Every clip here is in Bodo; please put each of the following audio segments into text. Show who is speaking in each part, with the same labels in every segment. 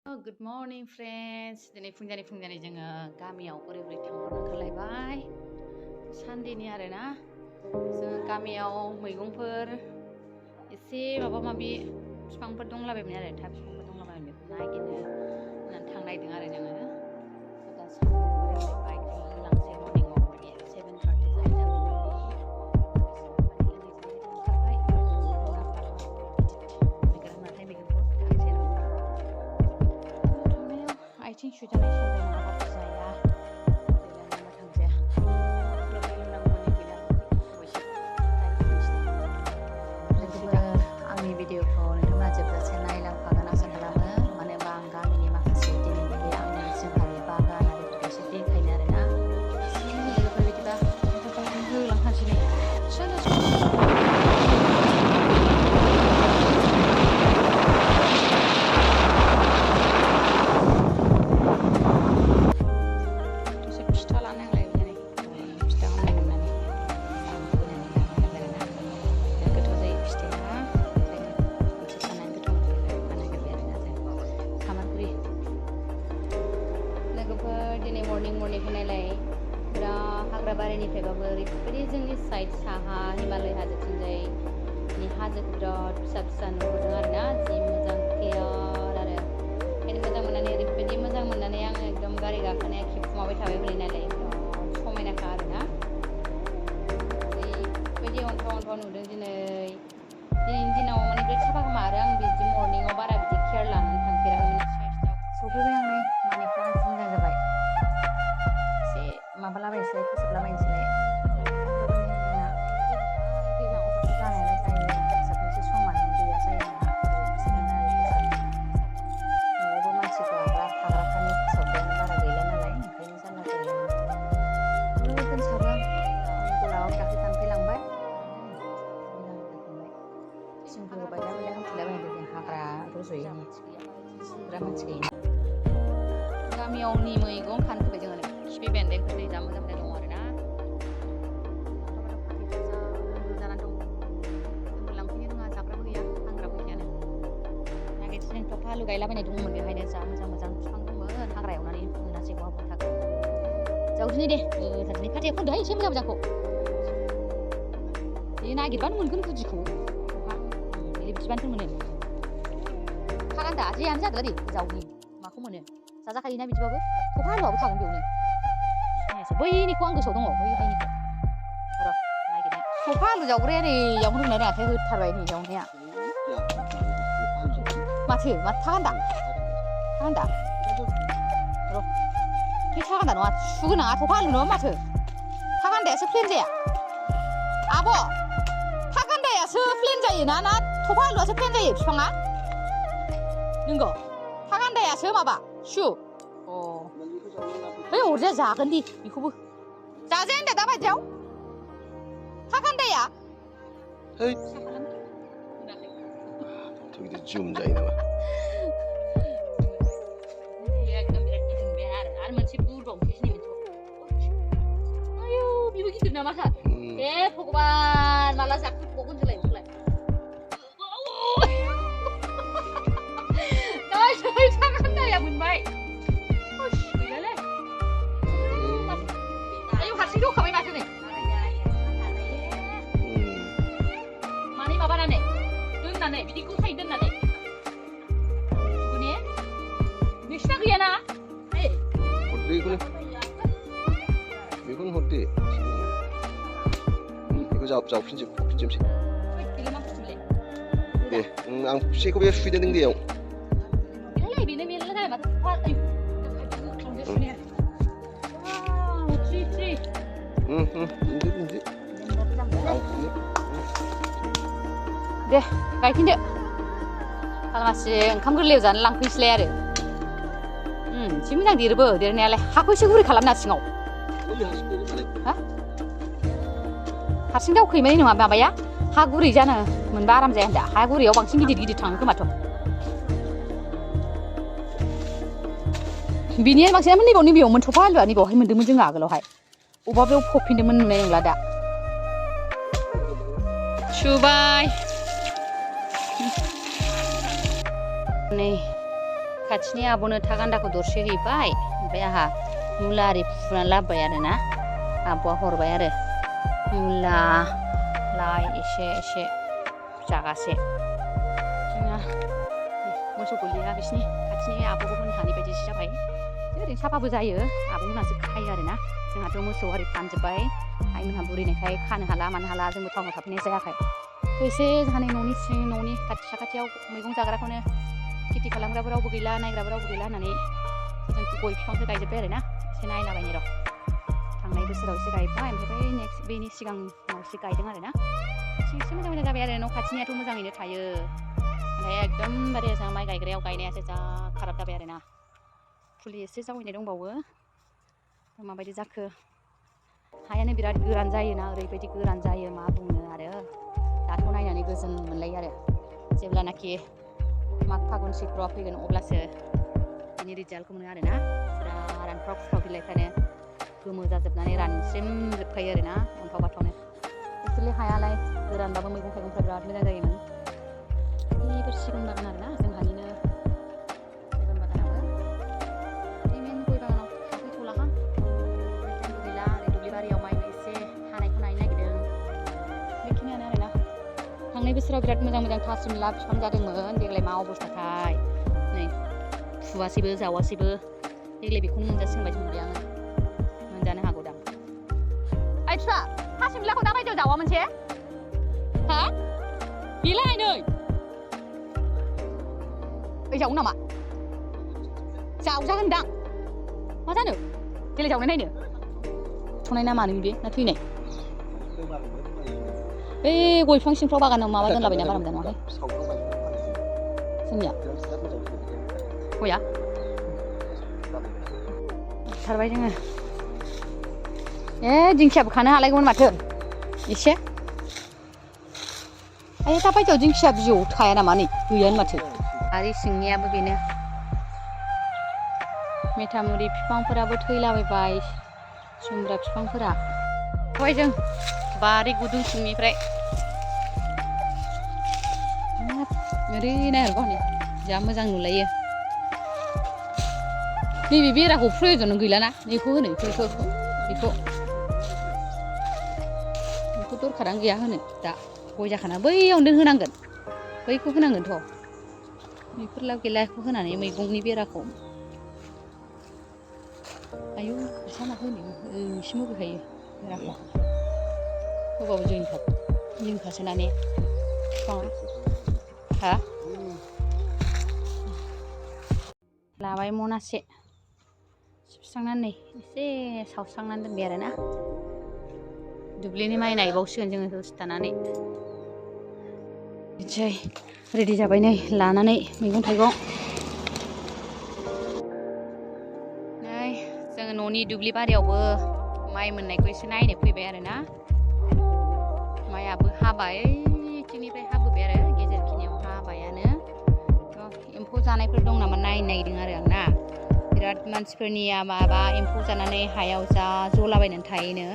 Speaker 1: Good morning friends. Diनै फुंजानि जोङो गामियाव ओरै थांनो ओंखारलायबाय. सानदेनि आरोना. जोङो गामियाव मैगंफोर एसे माबा-माबि बिफांफोर दंलाबायमोन आरो था बिफांफोर दंलाबायमोन बेखौ नागिरनो होननानै थांनायदों आरो जोङो. दा सानदुं बाइक लांसै मर्निंआव माने 7:30 जायो आथिं सुजानाय नङाबाबो जाया दैलांना थांजाया आंनि भिडिअखौ नोंथांमोना जोबजासे नायलांफागोन आसा खालामो मानो होनबा आं गामिनि माखासे दिनैनि बे आंनि जोंहानि बागान आरिफोरखौ एसे देखायनो आरोना लोगोफोर बिदिबा होलांखानोसै नै दिनै मर्निं होनायलाय बिराद हाग्रा बारिनिफ्रायबाबो ओरैबायदि जोंनि साइड साहा हिमालय हाजोथिंजायनि हाजोखौ बिराद फिसा नुहरदों आरोना जि मोजां क्लियार आरो ओंखायनो मोजां मोननानै ओरैबायदि मोजां मोननानै आङो एकदम गारि गाखोनाया खेबखुमाबाय थाबाय हलै नालाय बिराद समायनाखा आरोना ओरैबायदि अन्थाव नुदों दिनैनि दिनाव माने बिराद साफा खोमा आरो आं बिदि मर्निंआव बारा बिदि केयार लानानै थांफेराखैमोन सफैबाय आं नै मानिफ्रा मोजां जाबाय माबालाबायनोसै फोसाबलाबायनोसै दैज्लाङावसो जानायालाय जायो फोसाबनोसै समानो गैया जायो न'आवबो मानसि थाग्राखानि फोसाबनायानो बारा गैला नालाय ओंखायनो जारला जायो दोनसाबो गलागाव दाख्लै दानफैलांबाय जोंबो बायला हामफिनलाबायदों जों हाग्रा रज'यो बिराद मानसि गैया गामियावनि मैगं खानो फैबाय जोङो खिफि बेन्दोंफोर नै जा मोजां दङ आरोना जानानै दं जोंबो लांफैनो रोङा जाग्राबो गैया फानग्राबो गैयानो नागिरसै जों थफा आलु गायलाबायनाय दंमोन बेहायनो जा मोजां बिफां दंमोन हाग्रा एवनानै मोनासै बहा थागोन जावदिनै दे थारदिनै खाथियाव खनदोहाय एसे मोजांखौ बे नागिरबानो मोनगोन गुदिखौ थफा बेले बिदिबानो मोनो थागान्दा जेयानो जादों दे जावनि माखौ मोनो जाजाखायोना बिदिबाबो थफा आलुआबो थागोन बेयावनो बैनिखौ आं गोसोआव दङ बैहायनिखौ र' नागिरनो थफा आलु जावग्राया नै जावनो रोंना रोङाखै होथारबाय नै जावनाया माथो थागान्दा र' बे थागान्दा नङा सुगोनाङा थफा आलु नङा माथो थागान्दायासो प्लेन जाया आब' थागान्दायासो प्लेन जायोना ना थफा आलुआसो प्लेन जायो बिफाङा नंगौ थागान्दायासो माबा सु बै अरजाया जागोन दे बेखौबो जाजाया होनदा दाबायदियाव थागान्दाया
Speaker 2: बिदि जुम जायो नामा
Speaker 1: एकदम बिराद गिदिर आरो मोनसे बुरबावनोसै नै आयौ बेबो गिदिर नामा सार ए भगबान माला जाखांबावगोन जोंलाय बेखौलाय थागान्दाया मोनबाय हारसिं दंखाबाय माथो नै माने माबानानै दोननानै बिदि गथायै दोननानै ने नोंसिना गैयाना
Speaker 2: बेखौनो हरदे बेखौ जावफिनजोबसै दे आं फिसाखौ बे सुइदों दैयाव
Speaker 1: बेनो मेरला जाबाय माथो दे गायफिनदो खालामासि ओंखाम गोरलैयाव जानो लांफैनोसैलाय आरो एसे मोजां देरोबो देरनायालाय हाखौ एसे गुरै खालामना सिङाव हारसिं दावखैमानि नङा माबाया हा गुरै जानो मोनबा आराम जाया होनदा हा गुरैयाव बांसिन गिदिर थाङो खोमाथ' बिनिया बांसिनानो नैबेयावमोन थफा आलुआ नैबावहाय मोन्दोंमोन जोङो आगोलावहाय अबा बेयाव फफिनदोंमोन नुनाय नंला दा सुबाय नै खाथिनि आब'नो था गान्दाखौ दरसे हैबाय ओमफ्राय आंहा मुला आरि फुनानै लाबोबाय आरोना आब'आ हरबाय आरो मुला लाइ एसे जागासे जोंना मोसौ गलिया बिसिनि खाथिनि आब'मोन हानि बायदिसो जाबाय ओरैनो साफाबो जायो आब'मोनहासो खायो आरोना जोंहाथ' मोसौ आरि फानजोब्बाय आइमोनहा बुरिनायखाय खानो हाला मानो हाला जोंबो टाउनाव थाफैनाय जायाखै एसे जोंहानि न'नि खाथि साखाथियाव मैगं जाग्राखौनो खेथि खालामग्राबो रावबो गैला नायग्राबो रावबो गैला होननानै जों गय बिफांसो गायजोब्बाय आरोना एसे नायलाबायनो र' थांनाय बोसोराव एसे गायबाय ओमफ्राय बेनि सिगाङाव एसे गायदों आरोना एसे मोजां जाबाय आरो न' खाथिनियाथ' मोजाङैनो थायो ओमफ्राय एकदमबारे जों माइ गायग्रायाव गायनायासो जा खाराब जाबाय आरोना फुलि एसे जावैनाय दंबावो माबायदि जाखो हायानो बिराद गोरान जायोना ओरैबायदि गोरान जायो मा बुंनो आरो दाथ' नायनानै गोजोन मोनलायो आरो जेब्लानाखि माग फागुन सैत्रआ फैगोन अब्लासो बिनि रिजाल्टखौ मोनो आरोना फुरा रानख्राव खुख्राव बिलाइफ्रानो गोमो जाजोबनानै रानस्रेमजोबखायो आरोना अन्थाव बाथावनो एक्सुवेलि हायालाय गोरानबाबो मैगं थाइगंफ्रा बिराद मोजां जायोमोन बेफोर सिगुन बागान आरोना जोंहानिनो सिगुन बागानाबो मेन गय बागानाव थाफैथ'लाहां टाइमबो गैला ओरै दुब्लि बारियाव माइबो एसे हानायखौ नायनो नागिरदों बेखिनियानो आरोना थांनाय बोसोराव बिराद मोजां थासिमला बिफां जादोंमोन देग्लाय मा अबस्थाथाय नै फुवासैबो जावासैबो देग्लाय बेखौनो मोनजासिगोन बायदि मोनबाय आङो मोनजानो हागौदां ओइ फिफा थासिमलाखौ दा बायदियाव जावा मोनसे हा बेलाय नै ओइ जावो नामा जावजागोनदां मा जानो देग्लाय जावनाय नायनो थ'नाय ना मानो बे ना थैनाय बे गय बिफां सिंफ्राव बागानाव माबा दोनलाबायना बारा मोजां नङाहाय जोंनिया गया थारबाय जोङो दिंखियाबो खानो हालायगौमोन माथो एसे आयै दा बायदियाव दिंखिया बिजौ थाया नामा नै गैयानो माथो आरो सिंनियाबो बेनो मेथामुरि बिफांफोराबो थैलाबायबाय जुमब्रा बिफांफोरा फैबाय जों बारि गुदुं सिंनिफ्राय ओरै नायहरगौ हनै जा मोजां नुलायो नैबे बेराखौ प्रयजन गैलाना बेखौ होनो बेखौ दरखारानो गैया होनो दा गय जाखाना बैयावनो होनांगोन बैखौ होनांगोनथ' बेफोरला गैला बेखौ होनानै मैगंनि बेराखौ आयौ फैसा मा होनो एसे मुगैखायो बेराखौ होबाबो जोंखासोना ने बिफाङा हा लाबाय मनासे सिबस्रांनानै एसे सावस्रांनानै दोनबाय आरोना दुब्लिनि माइ नायबावसिगोन जोङो दसे थानानै बिदिसै रेडि जाबाय नै लानानै मैगं थाइगं नै जोङो न'नि दुब्लि बारियावबो माइ मोननायखौ एसे नायनो फैबाय आरोना माइयाबो हाबाय थिंनिफ्राय हाबोबाय आरो गेजेरखिनियाव हाबायानो एम्फौ जानायफोर दं नामा नायनो नागिरदों आरो आंना बिराद मानसिफोरनिया माबा एम्फौ जानानै हायाव जा जलाबायनानै थायोनो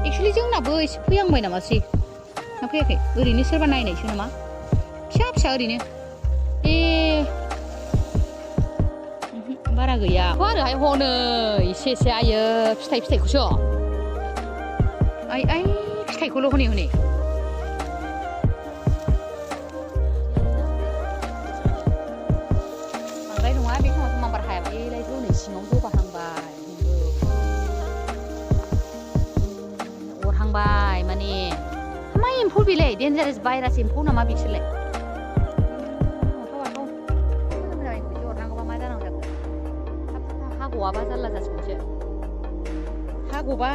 Speaker 1: एक्सुवेलि जोंनाबो एसे फैहांबाय नामासै ना फैयाखै ओरैनो सोरबा नायनायसो नामा फिसा ओरैनो बारा गैया आरोहाय हनै एसे आयो फिथाइखौसो आइ फिथाइखौल' हनै बांद्राय नङा बे समाव माबार हायाबायलाय हनै सिङाव जबाहांबाय अरहांबाय माने मा एम्फौ बेलाय डेन्जारेस भाइरास एम्फौ नामा बिसोरलाय हागौआबा जारला जासिगोनसो हागौबा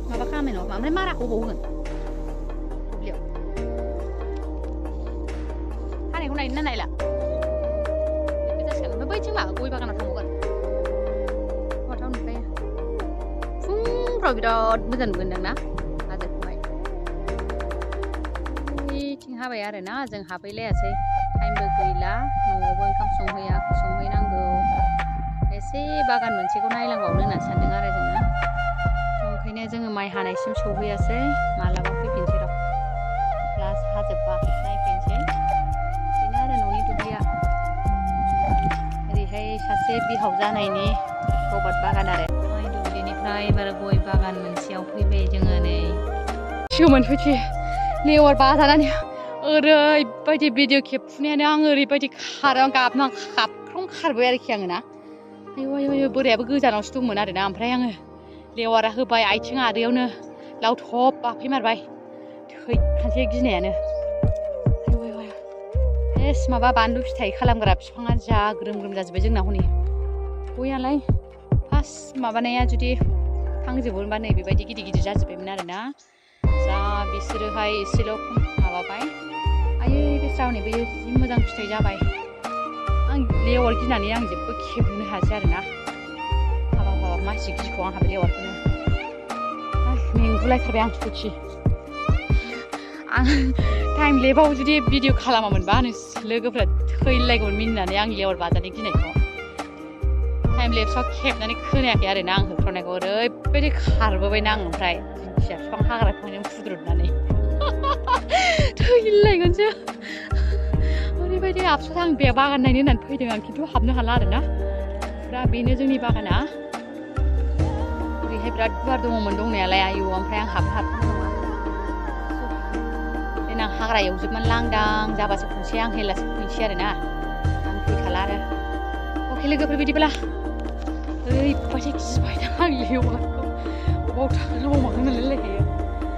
Speaker 1: माबा खालामनाय नङा ओमफ्राय माराखौ बबाव होगोन दुब्लियाव हानायखौ नायनो ना नायला बेखौ जासिगोन ओमफ्राय बैथिं मा गय बागानाव थांबावगोन हथाव नुखायो फुंफ्राव बिराद मोजां नुगोनदां ना हाजोखौहाय बैथिं हाबाय आरोना जों हाबहैलायासै टाइमबो गैला न'आवबो ओंखाम संहैनांगौ एसे बागान मोनसेखौ नायलांबावनो होनना सानदों आरो जोङो ओंखायनो जोङो माइ हानायसिम सौहैयासै मालाबा फैफिनसै र' लास्ट हाजोब्बा नायफैनोसै बेनो आरो न'नि दुब्लिया ओरैहाय एसे बिहाव जानायनि रबार बागान आरो दुब्लिनिफ्राय बारा गय बागान मोनसेयाव फैबाय जोङो नै मोनफैथि लेवार बाजानानै ओरैबायदि भिडिअ खेबफुनायानो आं ओरैबायदि खारो गाबना खारख्रं खारबाय आरोखि आङो ना आयौ बोरायाबो गोजानावसो दंमोन आरोना ओमफ्राय आङो लेवारा होबाय आथिं आदैयावनो लावथब बाफैमारबाय थैखानोसै गिनायानो एस माबा बानलु फिथाइ खालामग्रा बिफाङा जा ग्रोम ग्रोम जाजोब्बाय जोंना हनै गयालाय फार्स्ट माबानाया जुदि थांजोबोनबा नै बेबायदि गिदिर गिदिर जाजोब्बायमोन आरोना जा बिसोरोहाय एसेल' माबाबाय आयै बेस्रा हनै बैयो जि मोजां फिथाइ जाबाय आं लेवार गिनानै आं जेबो खेबनो हायासै आरोना हाबा मासि गिखौ आंहा बे लेवारखौनो मेंगुलायथारबाय आं सखि आं टाइम लेबाव जुदि भिडिअ खालामामोनबा लोगोफ्रा थैलायगौमोन मिनिनानै आं लेवार बाजानो गिनायखौ टाइम लेप्सआव खेबनानै खोनायाखै आरोना आं होख्रावनायखौ ओरैबायदि खारबोबायना आं ओमफ्राय दिंखिया बिफां हाग्रा बिफांजों खुद्रुदनानै थैलायगोनसो ओरैबायदि आफस'स आं बे बागान नायनो होननानै फैदों आं खिन्थु हाबनो हाला आरोना फुरा बेनो जोंनि बागाना ओरैहाय बिराद गुवार दङमोन दंनायालाय आयौ ओमफ्राय आं हाबनो हाथ'नाय नङा देनां हाग्रा एवजोबनानै लांदां जाबासो खनसे आं हेलासो फैनोसै आरोना आं फैखाला आरो अके लोगोफोर बिदिब्ला ओरैबायदि गिबायदां आं लेवारखौ बबाव थागोन बबाव मागोन मोनलायलायखायो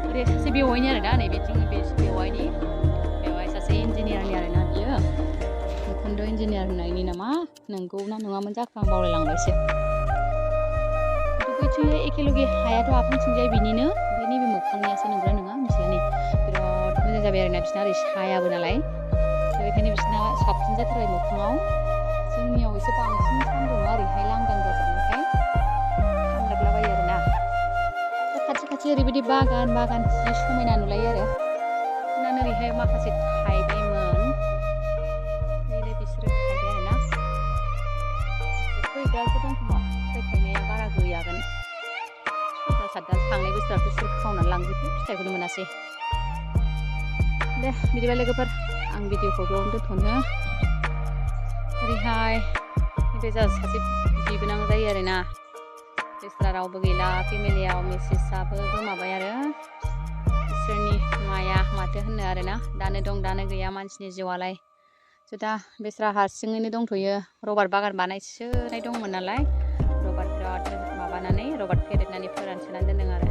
Speaker 1: ओरै सासे बेवाइनि आरोना नैबे जोंनि बे बेवाइ सासे इन्जिनियारनि आरोना बियो मुकुन्द इन्जिनियार होननायनि नामा नंगौ ना नङामोन जाखो आं बावलायलांबायसो बैथिंजाय एखेलगे हायाथ' आफांथिंजाय बिनिनो ओमफ्राय नैबे मोखांनियासो नंगौना नङा मिथिला नै बिराद मोजां जाबाय आरोना बिसिना ओरै सायाबो नालाय बेखायनो बिसिना साबसिन जाथारबाय मोखाङाव जोंनियाव एसे बांसिन सान्दुङा ओरैहाय लांदां जाजोबनायखाय थांलाबायो आरोना खाथि ओरैबायदि बागान जि समायना नुलायो आरो जोंना ओरैहाय माखासे थाइबायमोन बिसोरो थाइबाय आरोना फैग्रासो दं खोमा फिथाइ थायनाया बारा गैयागोन 6-7 दाल थांनाय बोसोरावथ' सोर खावनानै लांजोबो फिथाइखौनो मोनासै दे बिदिबा लोगोफोर आं भिडिअखौ बेयावनो दोनथ'नो ओरैहाय बे सासे बिबोनां जायो आरोना बेस्रा रावबो गैला फेमिलियाव मिसेसआबो गोमाबाय आरो इसोरनि माया माथो होननो आरोना दानो दं दानो गैया मानसिनि जिउआलाय दा बेस्रा हारसिङैनो दंथ'यो रबार बागान बानायसोनाय दंमोन नालाय रबार बिराद माबानानै रबार फेदेरनानै फोरानसोनानै दोनदों आरो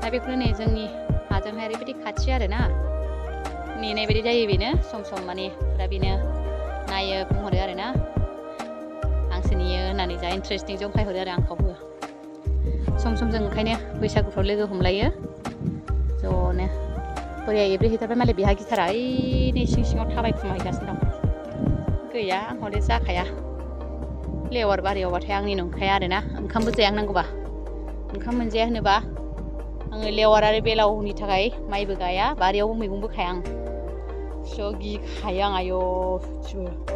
Speaker 1: दा बेखौनो नै जोंनि हाजोंहाय ओरैबायदि खाथि आरोना नेनाय बायदि जायो बेनो सम माने दा बेनो नायो बुंहरो आरोना आंसो नेयो होननानै जा इन्टारेस्टिं जंखायहरो आरो आंखौबो सम जों ओंखायनो बैसागुफ्राव लोगो हमलायो ज'नो बोराया एब्रेहैथारबाय मालाय बेहा गिटारा ओइ नै सिङाव थाबायखुमाहैगासिनो दं गैया हले जाखाया लेवार बारियावबाथाय आंनि नंखाया आरोना ओंखामबो जायांनांगौबा ओंखाम मोनजाया होनोबा आङो लेवार आरो बेलावनि थाखाय माइबो गाया बारियावबो मैगंबो खाया आं स' गिखायो आं आयौ सयथिबो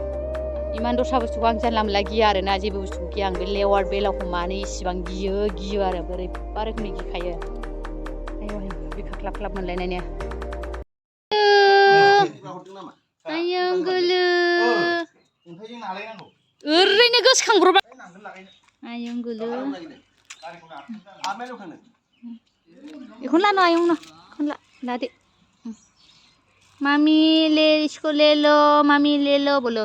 Speaker 1: इमान दस्रा बुस्थुखौ आं जानला मोनला गिया आरोना जेबो बुस्थुखौ गिया आं बे लेवार बेलावखौ मानो इसिबां गियो आरो बोरैबा रोखोमनि गिखायो आयौ बिखा ख्लाब ख्लाब मोनलायनायनो आयौ गोलो ओरैनो गोसोखांब्रबा आयौ गोलो बेखौनो लानो आयंनो लादो मामी ले इसको ले लो मामी ले लो बोलो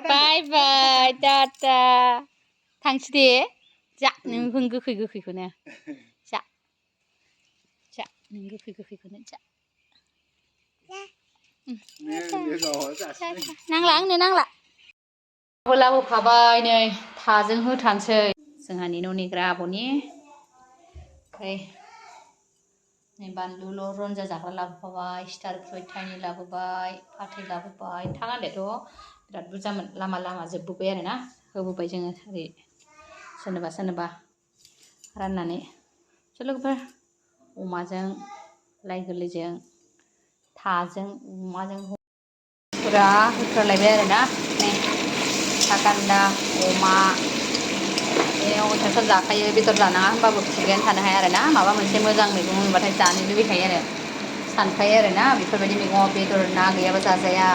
Speaker 1: Bye bye, tata. Thanks dे. जा नों गोखै गोखैखौनो जा जा नों गोखै गोखैखौनो जा नांला आंनो नांला लाबोफाबाय नै थाजों होथानसै जोंहानि न' नेग्रा आब'नि ओमफ्राय नै बानलुल' रन्जा जाग्रा लाबोफाबाय स्टार फ्रुइट थाइनै लाबोबाय फाथै लाबोबाय थागान्दायाथ' बिराद बुरजामोन लामा लामा जोबबोबाय आरोना होबोबाय जोङो ओरै सोरनोबा सोरनोबा राननानै लोगोफोर अमाजों लाइ गोरलैजों थाजों अमाजों फुरा होथारलायबाय आरोना नै थागान्दा अमा अयथासार जाखायो बेदर जानाङा होनबाबो खुगायानो थानो हाया आरोना माबा मोनसे मोजां मैगं मोनबाथाय जानो लुबैखायो आरो सानखायो आरोना बेफोरबायदि मैगङाव बेदर ना गैयाबा जाजाया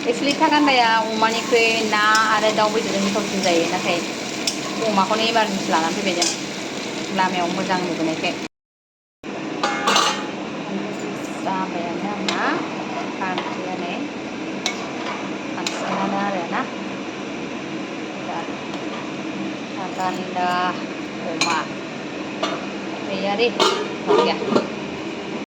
Speaker 1: एक्सुवेलि थागान्दाया अमानिख्रुइ ना आरो दाउ बेदरजों गोथावसिन जायो नाथाय अमाखौनो इमारजेन्सि लानानै फैबाय जों लामायाव मोजां नुबोनायखाय जाबायानो आंना ओंख्रिया नै खांसिगोनानो आरोना थागान्दा अमा गैया दे गैया